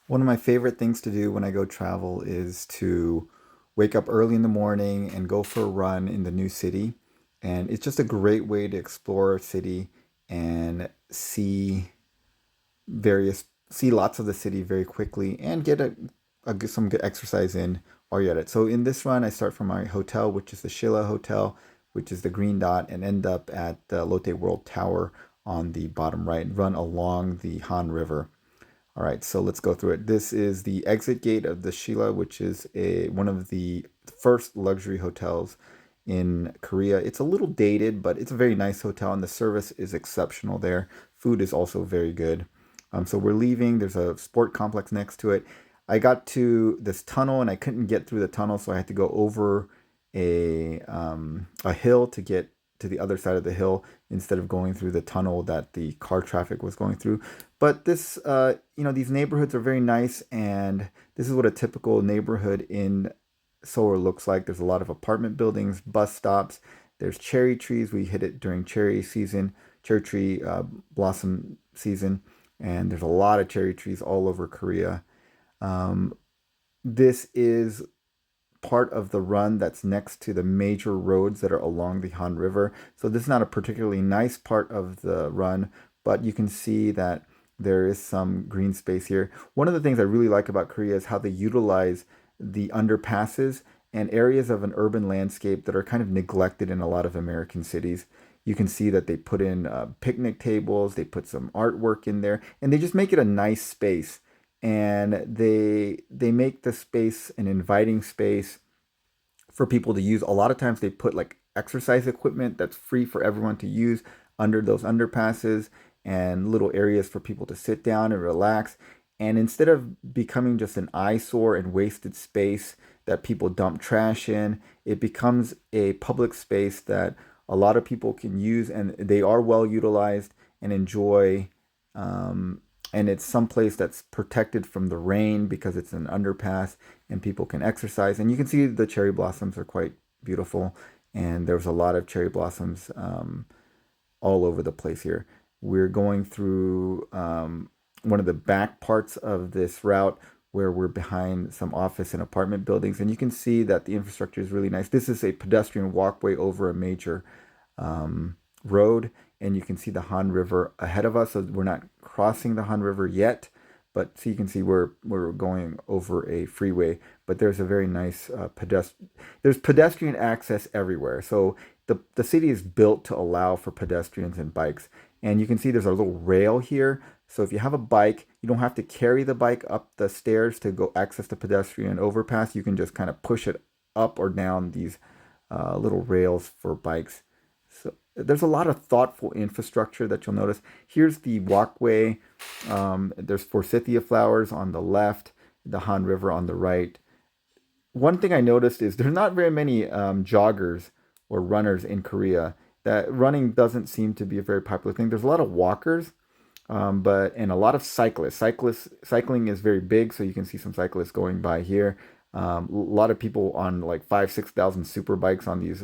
One of my favorite things to do when I go travel is to wake up early in the morning and go for a run in the new city. And it's just a great way to explore a city and see lots of the city very quickly and get some good exercise in while you're at it. So in this run, I start from my hotel, which is the Shilla Hotel, which is the green dot, and end up at the Lotte World Tower on the bottom right, and run along the Han River. All right, so let's go through it. This is the exit gate of the Sheila, which is a one of the first luxury hotels in Korea. It's a little dated, but it's a very nice hotel, and the service is exceptional there. Food is also very good. So we're leaving. There's a sport complex next to it. I got to this tunnel, and I couldn't get through the tunnel, so I had to go over a hill to get to the other side of the hill instead of going through the tunnel that the car traffic was going through. But these neighborhoods are very nice, and this is what a typical neighborhood in Seoul looks like. There's a lot of apartment buildings, bus stops. There's cherry trees. We hit it during cherry season, cherry tree blossom season, and there's a lot of cherry trees all over Korea. Um, this is part of the run that's next to the major roads that are along the Han River. So this is not a particularly nice part of the run, but you can see that there is some green space here. One of the things I really like about Korea is how they utilize the underpasses and areas of an urban landscape that are kind of neglected in a lot of American cities. You can see that they put in picnic tables, they put some artwork in there, and they just make it a nice space. And they make the space an inviting space for people to use. A lot of times they put like exercise equipment that's free for everyone to use under those underpasses and little areas for people to sit down and relax. And instead of becoming just an eyesore and wasted space that people dump trash in, it becomes a public space that a lot of people can use and they are well utilized and enjoy. And it's someplace that's protected from the rain because it's an underpass and people can exercise. And you can see the cherry blossoms are quite beautiful. And there's a lot of cherry blossoms all over the place here. We're going through one of the back parts of this route where we're behind some office and apartment buildings. And you can see that the infrastructure is really nice. This is a pedestrian walkway over a major road, and you can see the Han River ahead of us. So we're not crossing the Han River yet, but so you can see we're going over a freeway. But there's a very nice There's pedestrian access everywhere. So the city is built to allow for pedestrians and bikes. And you can see there's a little rail here. So if you have a bike, you don't have to carry the bike up the stairs to go access the pedestrian overpass. You can just kind of push it up or down these little rails for bikes. So there's a lot of thoughtful infrastructure that you'll notice. Here's the walkway. There's forsythia flowers on the left, the Han River on the right. One thing I noticed is there's not very many joggers or runners in Korea. That running doesn't seem to be a very popular thing. There's a lot of walkers, but and a lot of cyclists. Cycling is very big, so you can see some cyclists going by here. A lot of people on like 6,000 super bikes on these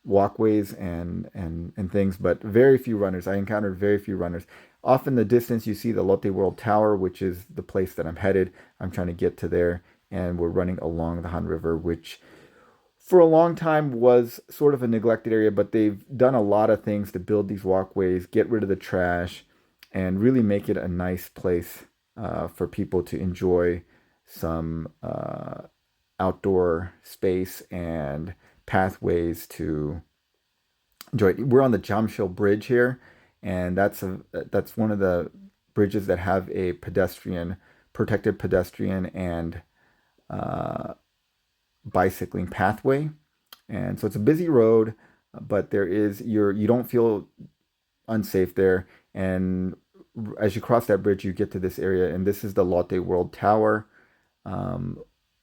walkways and things, but very few runners. I encountered very few runners. Off in the distance, you see the Lotte World Tower, which is the place that I'm headed. I'm trying to get to there, and we're running along the Han River, which for a long time was sort of a neglected area, but they've done a lot of things to build these walkways, get rid of the trash, and really make it a nice place for people to enjoy some outdoor space and pathways to enjoy it. We're on the Jamshil Bridge here, and that's one of the bridges that have a pedestrian protected pedestrian and uh, bicycling pathway. And so it's a busy road, but you don't feel unsafe there. And as you cross that bridge, you get to this area, and this is the Lotte World Tower, um,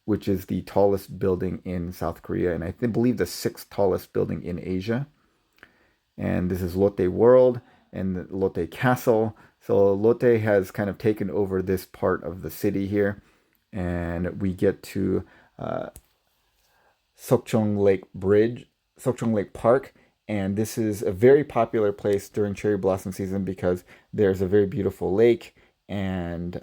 which is the tallest building in South Korea, and believe the sixth tallest building in Asia. And this is Lotte World and Lotte Castle. So Lotte has kind of taken over this part of the city here, and we get to uh, Seokchon Lake Bridge, Seokchon Lake Park, and this is a very popular place during cherry blossom season because there's a very beautiful lake and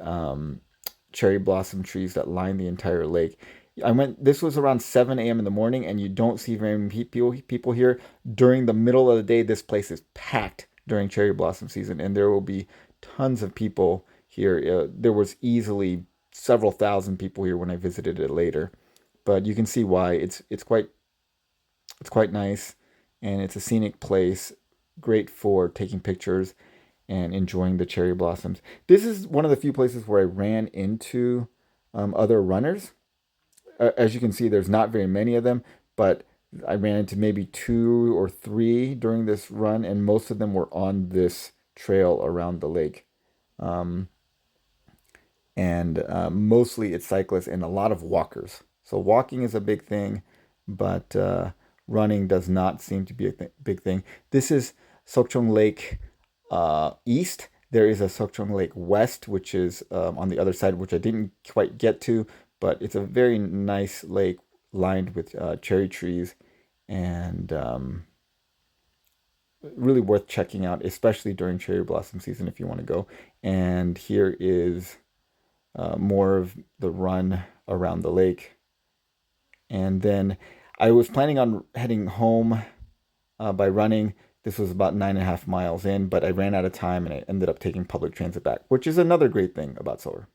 cherry blossom trees that line the entire lake. I went. This was around 7 a.m. in the morning, and you don't see very many people here. During the middle of the day, this place is packed during cherry blossom season, and there will be tons of people here. There was easily several thousand people here when I visited it later, but you can see why. It's quite nice, and it's a scenic place, great for taking pictures and enjoying the cherry blossoms. This is one of the few places where I ran into other runners. As you can see, there's not very many of them, but I ran into maybe two or three during this run, and most of them were on this trail around the lake. Um, and mostly it's cyclists and a lot of walkers. So walking is a big thing, but running does not seem to be a big thing. This is Seokchon Lake east. There is a Seokchon Lake west, which is on the other side, which I didn't quite get to, but it's a very nice lake lined with cherry trees and really worth checking out, especially during cherry blossom season if you want to go. And here is more of the run around the lake. And then I was planning on heading home by running. This was about 9.5 miles in, but I ran out of time and I ended up taking public transit back, which is another great thing about Seoul.